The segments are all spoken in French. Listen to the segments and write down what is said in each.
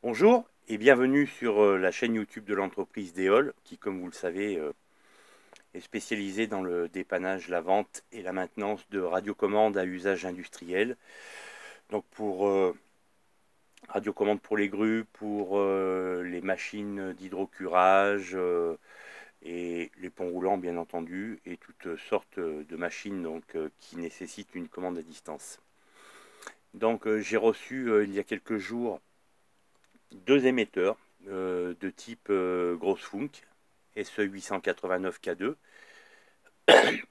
Bonjour et bienvenue sur la chaîne YouTube de l'entreprise Déol qui, comme vous le savez, est spécialisée dans le dépannage, la vente et la maintenance de radiocommandes à usage industriel. Donc pour radiocommandes pour les grues, pour les machines d'hydrocurage et les ponts roulants bien entendu, et toutes sortes de machines qui nécessitent une commande à distance. Donc j'ai reçu il y a quelques jours deux émetteurs de type grosse Funk SE889K2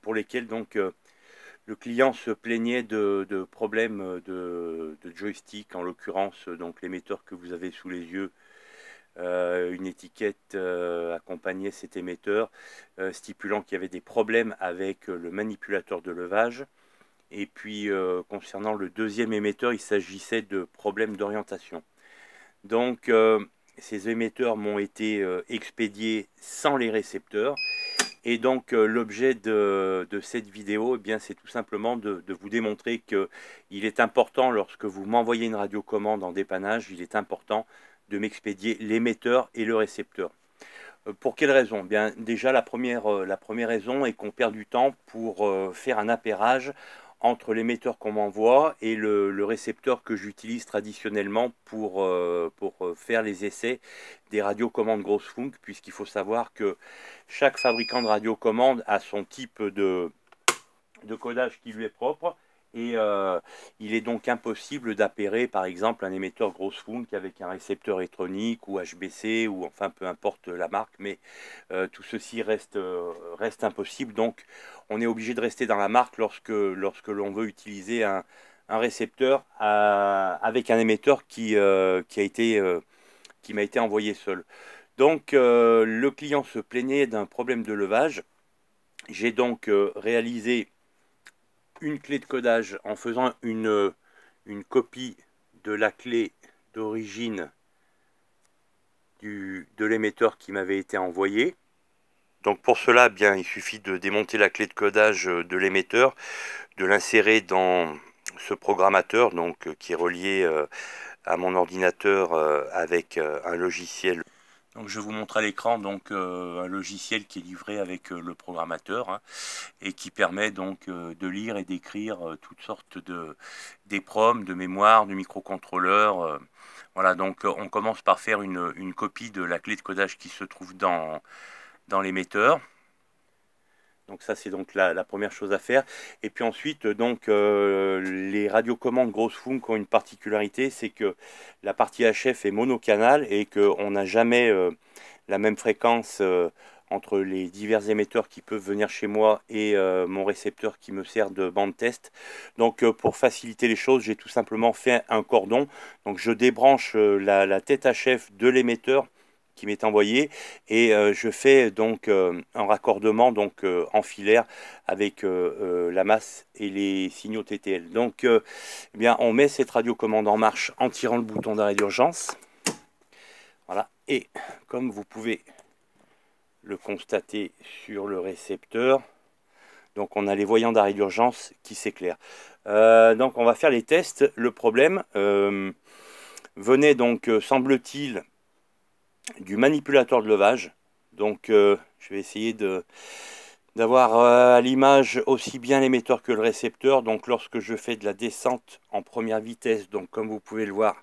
pour lesquels le client se plaignait de problèmes de joystick, en l'occurrence donc l'émetteur que vous avez sous les yeux. Une étiquette accompagnait cet émetteur stipulant qu'il y avait des problèmes avec le manipulateur de levage. Et puis concernant le deuxième émetteur, il s'agissait de problèmes d'orientation. Donc ces émetteurs m'ont été expédiés sans les récepteurs. Et donc l'objet de cette vidéo, eh bien, c'est tout simplement de vous démontrer qu'il est important, lorsque vous m'envoyez une radiocommande en dépannage, il est important de m'expédier l'émetteur et le récepteur. Pour quelle raison? Bien, déjà, la première raison est qu'on perd du temps pour faire un appairage entre l'émetteur qu'on m'envoie et le récepteur que j'utilise traditionnellement pour faire les essais des radiocommandes grosse Funk, puisqu'il faut savoir que chaque fabricant de radiocommande a son type de codage qui lui est propre. Et il est donc impossible d'appairer par exemple un émetteur grosse Funk avec un récepteur électronique ou HBC, ou enfin peu importe la marque, mais tout ceci reste impossible. Donc on est obligé de rester dans la marque lorsque l'on veut utiliser un récepteur avec un émetteur qui m'a été envoyé seul. Donc le client se plaignait d'un problème de levage. J'ai donc réalisé une clé de codage en faisant une copie de la clé d'origine de l'émetteur qui m'avait été envoyé. Donc pour cela, bien, il suffit de démonter la clé de codage de l'émetteur, de l'insérer dans ce programmateur qui est relié à mon ordinateur avec un logiciel. Donc je vous montre à l'écran un logiciel qui est livré avec le programmateur, hein, et qui permet de lire et d'écrire toutes sortes d'EPROM, de mémoire, de microcontrôleurs. Voilà, donc on commence par faire une copie de la clé de codage qui se trouve dans l'émetteur. Donc ça, c'est donc la première chose à faire. Et puis ensuite, les radiocommandes grosse Funk ont une particularité, c'est que la partie HF est monocanal et qu'on n'a jamais la même fréquence entre les divers émetteurs qui peuvent venir chez moi et mon récepteur qui me sert de bande test. Donc pour faciliter les choses, j'ai tout simplement fait un cordon. Donc je débranche la tête HF de l'émetteur qui m'est envoyé, et je fais un raccordement en filaire avec la masse et les signaux TTL. Donc eh bien, on met cette radiocommande en marche en tirant le bouton d'arrêt d'urgence. Voilà, et comme vous pouvez le constater sur le récepteur, donc on a les voyants d'arrêt d'urgence qui s'éclairent. Donc on va faire les tests. Le problème venait semble-t-il, du manipulateur de levage. Donc je vais essayer d'avoir à l'image aussi bien l'émetteur que le récepteur. Donc lorsque je fais de la descente en première vitesse, donc comme vous pouvez le voir,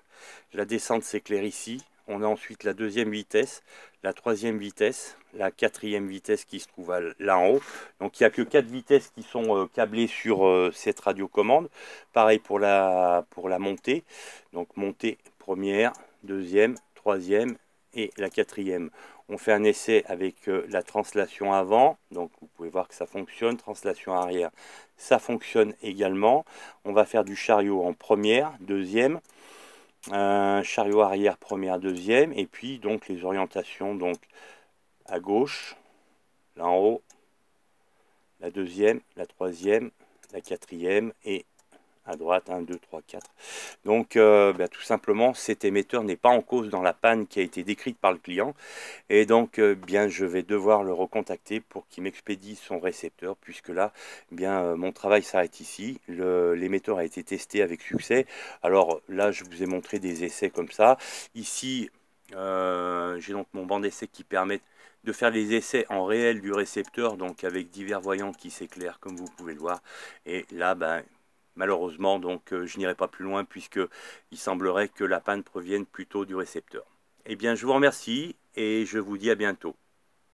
la descente s'éclaire ici. On a ensuite la deuxième vitesse, la troisième vitesse, la quatrième vitesse qui se trouve là en haut. Donc il n'y a que 4 vitesses qui sont câblées sur cette radiocommande. Pareil pour la montée. Donc montée première, deuxième, troisième et la quatrième. On fait un essai avec la translation avant, donc vous pouvez voir que ça fonctionne. Translation arrière, ça fonctionne également. On va faire du chariot en première, deuxième, chariot arrière première, deuxième, et puis donc les orientations à gauche, là en haut, la deuxième, la troisième, la quatrième et à droite, 1, 2, 3, 4. Donc tout simplement, cet émetteur n'est pas en cause dans la panne qui a été décrite par le client. Et donc bien je vais devoir le recontacter pour qu'il m'expédie son récepteur, puisque là mon travail s'arrête ici. L'émetteur a été testé avec succès. Alors là je vous ai montré des essais comme ça. Ici j'ai donc mon banc d'essai qui permet de faire les essais en réel du récepteur, donc avec divers voyants qui s'éclairent comme vous pouvez le voir. Et là malheureusement donc je n'irai pas plus loin, puisque il semblerait que la panne provienne plutôt du récepteur. Eh bien je vous remercie et je vous dis à bientôt.